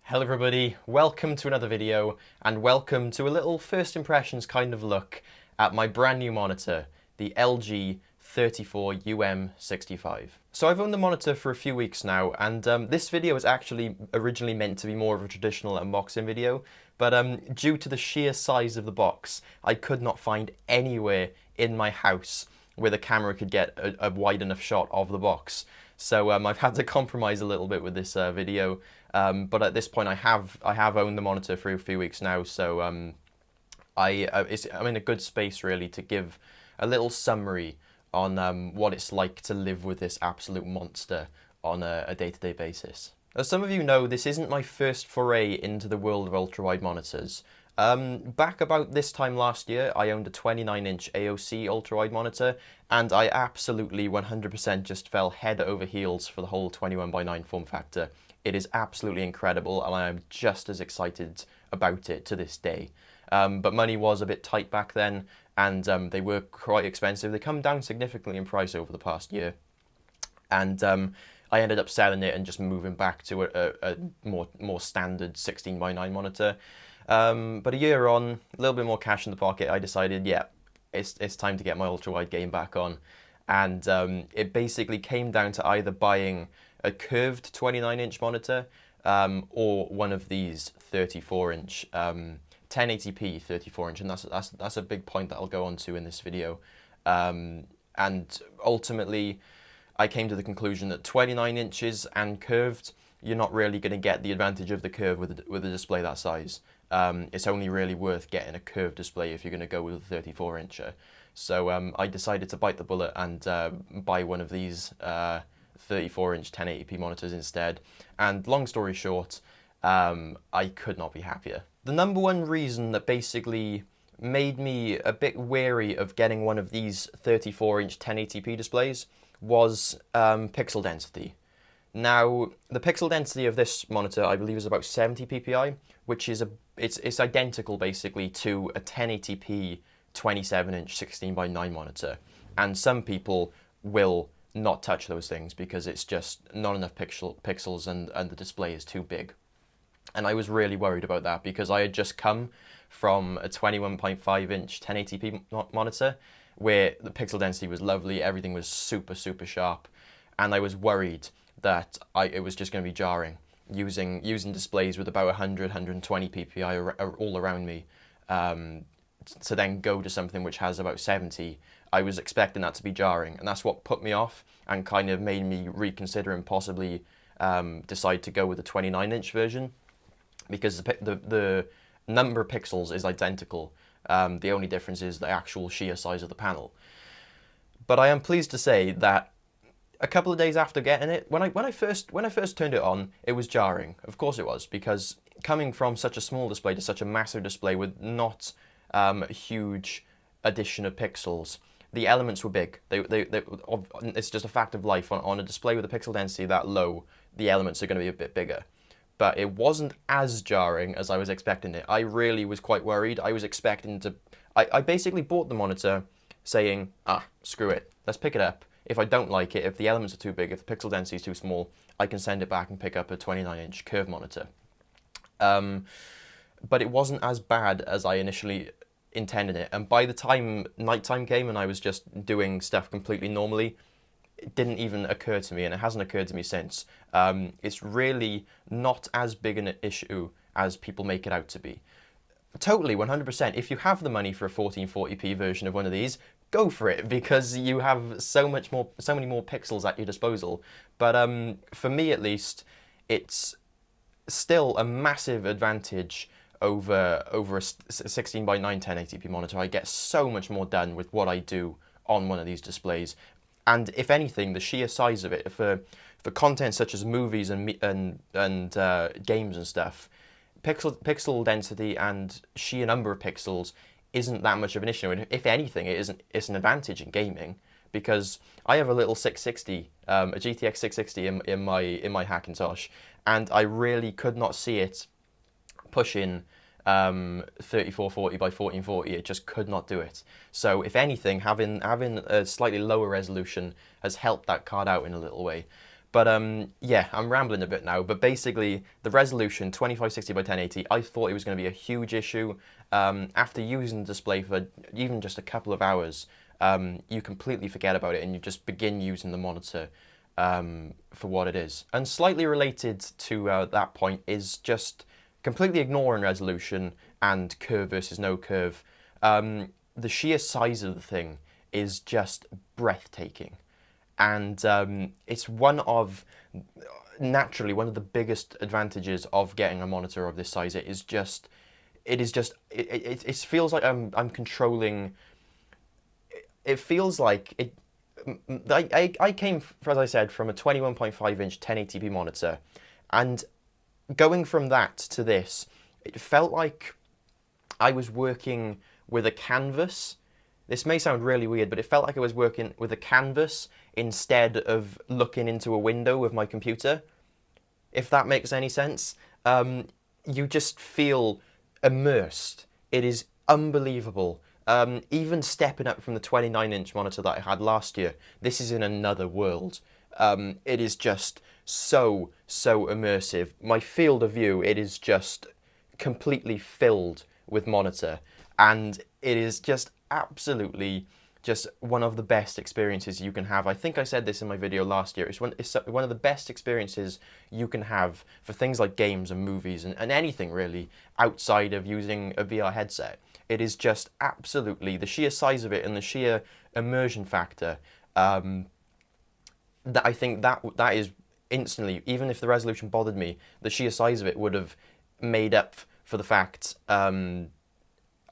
Hello everybody, welcome to another video and welcome to a little first impressions kind of look at my brand new monitor, the LG 34UM65. So I've owned the monitor for a few weeks now, and this video is actually originally meant to be more of a traditional unboxing video, but due to the sheer size of the box, I could not find anywhere in my house where the camera could get a wide enough shot of the box. So I've had to compromise a little bit with this video, but at this point I have owned the monitor for a few weeks now, so I'm in a good space really to give a little summary on what it's like to live with this absolute monster on a day-to-day basis. As some of you know, this isn't my first foray into the world of ultrawide monitors. Back about this time last year, I owned a 29-inch AOC ultrawide monitor, and I absolutely 100% just fell head over heels for the whole 21:9 form factor. It is absolutely incredible, and I am just as excited about it to this day. But money was a bit tight back then, and they were quite expensive. They come down significantly in price over the past year, and I ended up selling it and just moving back to a more standard 16:9 monitor. But a year on, a little bit more cash in the pocket, I decided, yeah, it's time to get my ultrawide game back on. And it basically came down to either buying a curved 29-inch monitor or one of these 34-inch 1080p 34-inch, and that's a big point that I'll go on to in this video. And ultimately, I came to the conclusion that 29 inches and curved, you're not really going to get the advantage of the curve with a display that size. It's only really worth getting a curved display if you're going to go with a 34-incher. So I decided to bite the bullet and buy one of these 34-inch 1080p monitors instead. And long story short, I could not be happier. The number one reason that basically made me a bit wary of getting one of these 34-inch 1080p displays was pixel density. Now, the pixel density of this monitor, I believe, is about 70 ppi, which is it's identical basically to a 1080p 27-inch 16:9 monitor. And some people will not touch those things because it's just not enough pixels and the display is too big. And I was really worried about that because I had just come from a 21.5-inch 1080p monitor where the pixel density was lovely, everything was super sharp, and I was worried that it was just going to be jarring using displays with about 120 ppi all around me to then go to something which has about 70. I was expecting that to be jarring, and that's what put me off and kind of made me reconsider and possibly decide to go with the 29-inch version, because the number of pixels is identical. The only difference is the actual sheer size of the panel. But I am pleased to say that a couple of days after getting it, when I first turned it on, it was jarring. Of course it was, because coming from such a small display to such a massive display with not a huge addition of pixels, the elements were big. It's just a fact of life. On a display with a pixel density that low, the elements are going to be a bit bigger. But it wasn't as jarring as I was expecting it. I really was quite worried. I was expecting to... I basically bought the monitor saying, screw it, let's pick it up. If I don't like it, if the elements are too big, if the pixel density is too small, I can send it back and pick up a 29-inch curved monitor. But it wasn't as bad as I initially intended it. And by the time nighttime came and I was just doing stuff completely normally, it didn't even occur to me, and it hasn't occurred to me since. It's really not as big an issue as people make it out to be. Totally, 100%. If you have the money for a 1440p version of one of these, go for it, because you have so many more pixels at your disposal. But for me at least, it's still a massive advantage over a 16:9 1080p monitor. I get so much more done with what I do on one of these displays. And if anything, the sheer size of it, for content such as movies and games and stuff, pixel density and sheer number of pixels isn't that much of an issue. And if anything, it's an advantage in gaming, because I have a little 660, a GTX 660 in my Hackintosh, and I really could not see it pushing 3440 by 1440. It just could not do it. So if anything, having a slightly lower resolution has helped that card out in a little way. But yeah, I'm rambling a bit now. But basically, the resolution 2560 by 1080, I thought it was going to be a huge issue. After using the display for even just a couple of hours, you completely forget about it and you just begin using the monitor for what it is. And slightly related to that point is just completely ignoring resolution and curve versus no curve. The sheer size of the thing is just breathtaking. And it's naturally one of the biggest advantages of getting a monitor of this size. It feels like I'm controlling. It feels like it. I came, as I said, from a 21.5-inch 1080p monitor, and going from that to this, it felt like I was working with a canvas. This may sound really weird, but it felt like I was working with a canvas instead of looking into a window with my computer, if that makes any sense. You just feel immersed. It is unbelievable. Even stepping up from the 29-inch monitor that I had last year, this is in another world. It is just so immersive. My field of view, it is just completely filled with monitor, and it is just absolutely just one of the best experiences you can have. I think I said this in my video last year. It's one of the best experiences you can have for things like games and movies and anything really outside of using a VR headset. It is just absolutely, the sheer size of it and the sheer immersion factor, that I think that is instantly, even if the resolution bothered me, the sheer size of it would have made up for the fact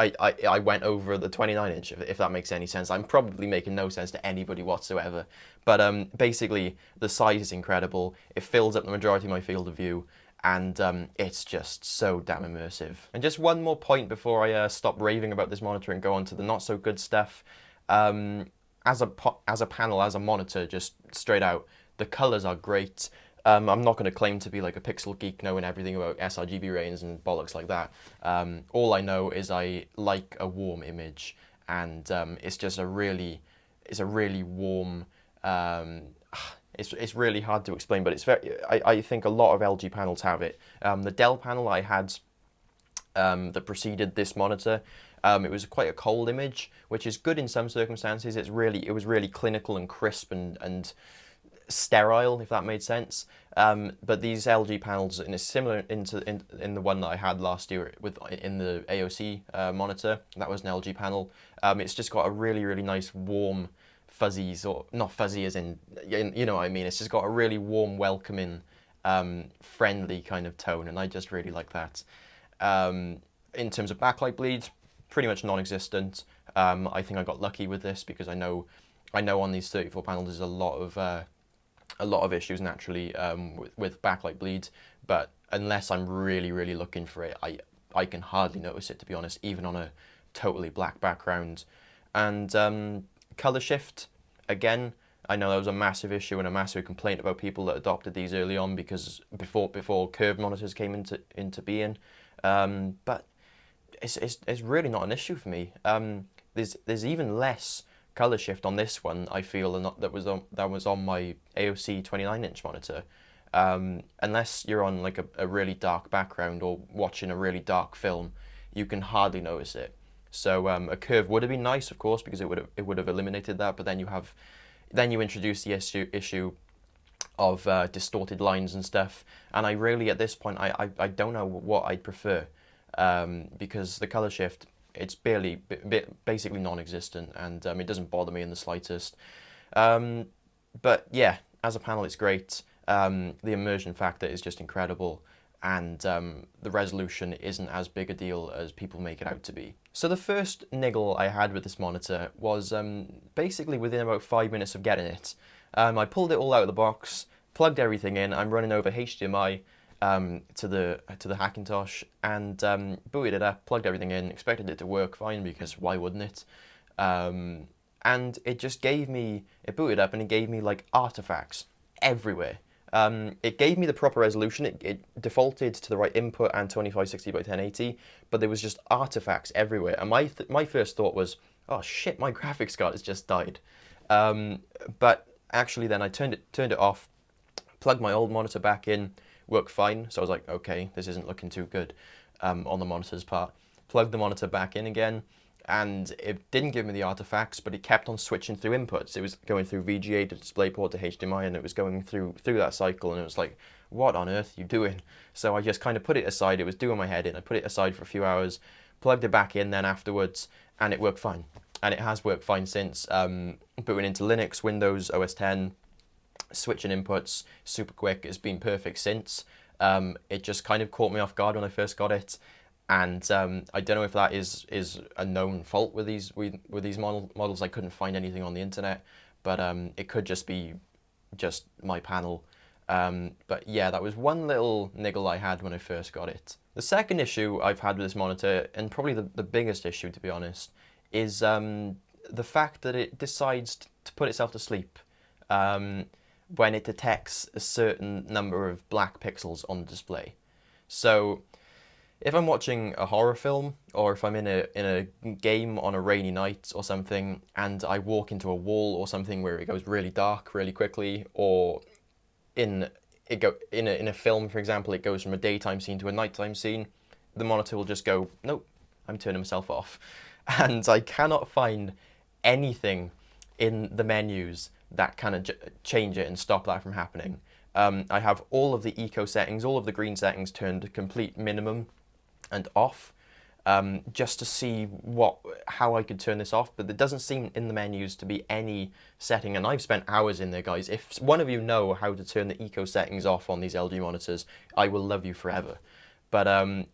I went over the 29-inch, if that makes any sense. I'm probably making no sense to anybody whatsoever. But basically, the size is incredible. It fills up the majority of my field of view, and it's just so damn immersive. And just one more point before I stop raving about this monitor and go on to the not-so-good stuff. As a panel, as a monitor, just straight out, the colours are great. I'm not going to claim to be like a pixel geek knowing everything about sRGB range and bollocks like that. All I know is I like a warm image, and it's just a really warm. It's really hard to explain, but it's very. I think a lot of LG panels have it. The Dell panel I had that preceded this monitor, it was quite a cold image, which is good in some circumstances. It was really clinical and crisp and sterile, if that made sense. But these LG panels, in a similar in the one that I had last year in the AOC monitor, that was an LG panel. It's just got a really nice warm fuzzies, or not fuzzy as in, you know what I mean. It's just got a really warm, welcoming, friendly kind of tone, and I just really like that. In terms of backlight bleed, pretty much non-existent. I think I got lucky with this because I know on these 34 panels there's a lot of issues naturally with backlight bleed, but unless I'm really looking for it, I can hardly notice it, to be honest, even on a totally black background. And color shift, again, I know that was a massive issue and a massive complaint about people that adopted these early on because before curved monitors came into being, but it's really not an issue for me. There's even less color shift on this one, I feel, than that was on my AOC 29-inch monitor. Unless you're on like a really dark background or watching a really dark film, you can hardly notice it. So a curve would have been nice, of course, because it would have eliminated that. But then you introduce the issue of distorted lines and stuff. And I really, at this point, I don't know what I'd prefer, because the color shift, it's basically non-existent, and it doesn't bother me in the slightest. But yeah, as a panel, it's great. The immersion factor is just incredible, and the resolution isn't as big a deal as people make it out to be. So the first niggle I had with this monitor was basically within about 5 minutes of getting it. I pulled it all out of the box, plugged everything in. I'm running over HDMI to the Hackintosh, and booted it up, plugged everything in, expected it to work fine because why wouldn't it? And it just it booted up and it gave me like artifacts everywhere. It gave me the proper resolution. It defaulted to the right input and 2560 by 1080, but there was just artifacts everywhere. And my first thought was, oh shit, my graphics card has just died. But actually then I turned it off, Plugged my old monitor back in, worked fine. So I was like, okay, this isn't looking too good on the monitor's part. Plugged the monitor back in again, and it didn't give me the artifacts, but it kept on switching through inputs. It was going through VGA to DisplayPort to HDMI, and it was going through that cycle, and it was like, what on earth are you doing? So I just kind of put it aside. It was doing my head in. I put it aside for a few hours, plugged it back in then afterwards, and it worked fine. And it has worked fine since. Booting into Linux, Windows, OS 10, switching inputs, super quick. It's been perfect since. It just kind of caught me off guard when I first got it. And I don't know if that is a known fault with these models. I couldn't find anything on the internet, but it could just be just my panel. But yeah, that was one little niggle I had when I first got it. The second issue I've had with this monitor, and probably the biggest issue to be honest, is the fact that it decides to put itself to sleep when it detects a certain number of black pixels on the display. So if I'm watching a horror film, or if I'm in a game on a rainy night or something, and I walk into a wall or something where it goes really dark really quickly, or in a film, for example, it goes from a daytime scene to a nighttime scene, the monitor will just go, nope, I'm turning myself off. And I cannot find anything in the menus that kind of change it and stop that from happening. I have all of the eco settings, all of the green settings turned to complete minimum and off, just to see how I could turn this off, but there doesn't seem in the menus to be any setting, and I've spent hours in there, guys. If one of you know how to turn the eco settings off on these LG monitors, I will love you forever. But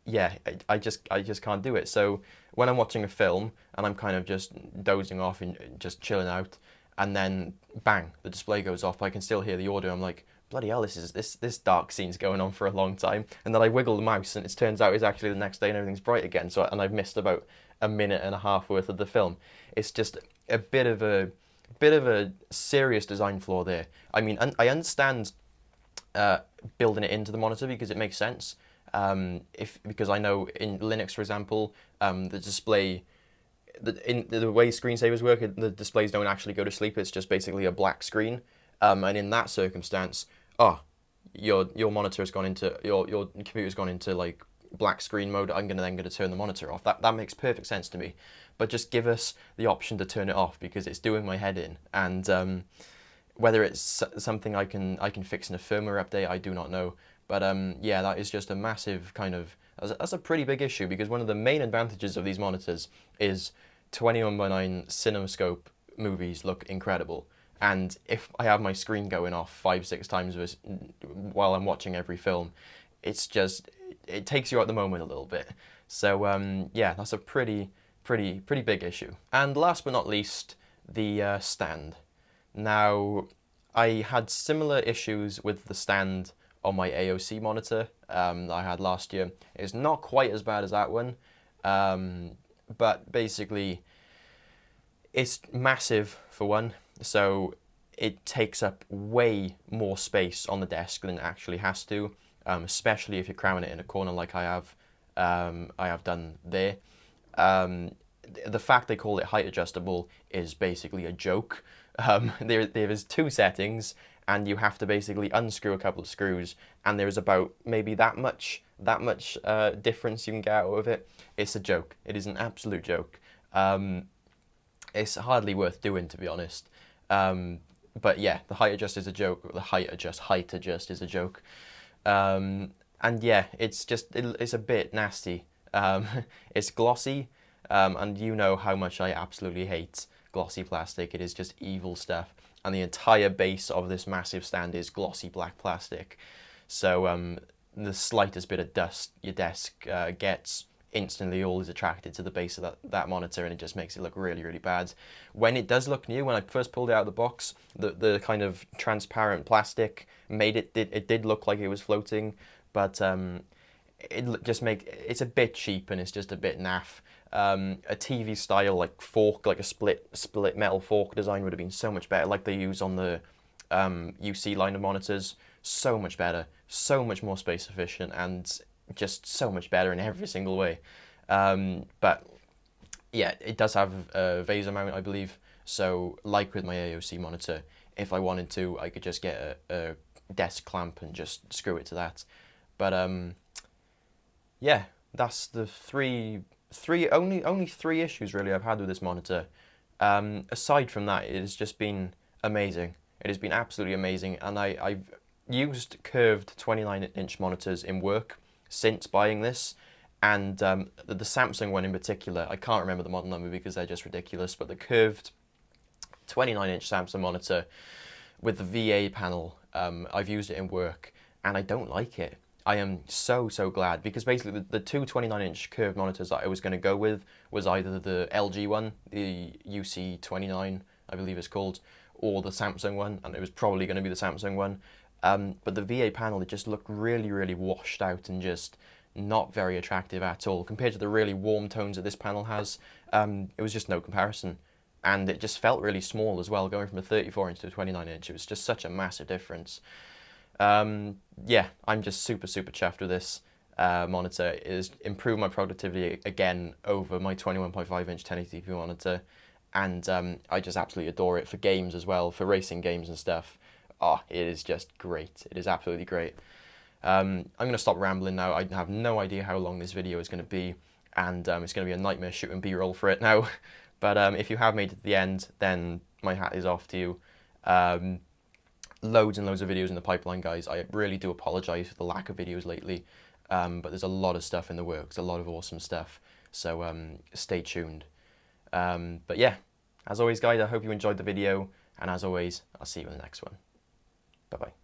yeah, I just can't do it. So when I'm watching a film and I'm kind of just dozing off and just chilling out, and then bang, the display goes off, but I can still hear the audio. I'm like, bloody hell, this dark scene's going on for a long time. And then I wiggle the mouse, and it turns out it's actually the next day and everything's bright again. And I've missed about a minute and a half worth of the film. It's just a bit of a serious design flaw there. I mean, I understand building it into the monitor because it makes sense. Because I know in Linux, for example, the display, in the way screensavers work, the displays don't actually go to sleep. It's just basically a black screen. And in that circumstance, your monitor has gone into your computer's gone into like black screen mode. I'm then gonna turn the monitor off. That makes perfect sense to me. But just give us the option to turn it off, because it's doing my head in. And whether it's something I can fix in a firmware update, I do not know. But yeah, that is just a massive that's a pretty big issue, because one of the main advantages of these monitors is 21:9 CinemaScope movies look incredible. And if I have my screen going off 5-6 times while I'm watching every film, it takes you out the moment a little bit. So yeah, that's a pretty big issue. And last but not least, the stand. Now, I had similar issues with the stand on my AOC monitor that I had last year. It's not quite as bad as that one, but basically it's massive for one, so it takes up way more space on the desk than it actually has to, especially if you're cramming it in a corner like I have done there. The fact they call it height adjustable is basically a joke. There is 2 settings, and you have to basically unscrew a couple of screws, and there's about maybe that much difference you can get out of it. It's a joke. It is an absolute joke. It's hardly worth doing, to be honest. But yeah, the height adjust is a joke. The height adjust is a joke. And yeah, it's a bit nasty. It's glossy, and you know how much I absolutely hate glossy plastic. It is just evil stuff. And the entire base of this massive stand is glossy black plastic. So the slightest bit of dust your desk gets, instantly all is attracted to the base of that monitor, and it just makes it look really, really bad. When it does look new, when I first pulled it out of the box, the kind of transparent plastic made it did look like it was floating, but it's a bit cheap, and it's just a bit naff. A TV style like fork, like a split metal fork design would have been so much better, like they use on the UC line of monitors. So much better, so much more space efficient, and just so much better in every single way. But yeah, it does have a VESA mount, I believe. So like with my AOC monitor, if I wanted to, I could just get a desk clamp and just screw it to that. But yeah, that's the only three issues really I've had with this monitor. Aside from that, it has just been amazing. It has been absolutely amazing, and I've used curved 29-inch monitors in work since buying this, and the Samsung one in particular, I can't remember the model number because they're just ridiculous, but the curved 29-inch Samsung monitor with the VA panel, I've used it in work, and I don't like it. I am so glad, because basically the two 29-inch curved monitors that I was going to go with was either the LG one, the UC29 I believe it's called, or the Samsung one, and it was probably going to be the Samsung one. But the VA panel, it just looked really washed out and just not very attractive at all compared to the really warm tones that this panel has. It was just no comparison, and it just felt really small as well, going from a 34-inch to a 29-inch. It was just such a massive difference. Yeah, I'm just super chuffed with this monitor. It has improved my productivity again over my 21.5-inch 1080p monitor, and I just absolutely adore it for games as well, for racing games and stuff. Oh, it is just great. It is absolutely great. I'm going to stop rambling now. I have no idea how long this video is going to be, and it's going to be a nightmare shooting B-roll for it now. But if you have made it to the end, then my hat is off to you. Loads and loads of videos in the pipeline, guys. I really do apologise for the lack of videos lately, but there's a lot of stuff in the works, a lot of awesome stuff, so stay tuned. But yeah, as always, guys, I hope you enjoyed the video, and as always, I'll see you in the next one. Bye bye.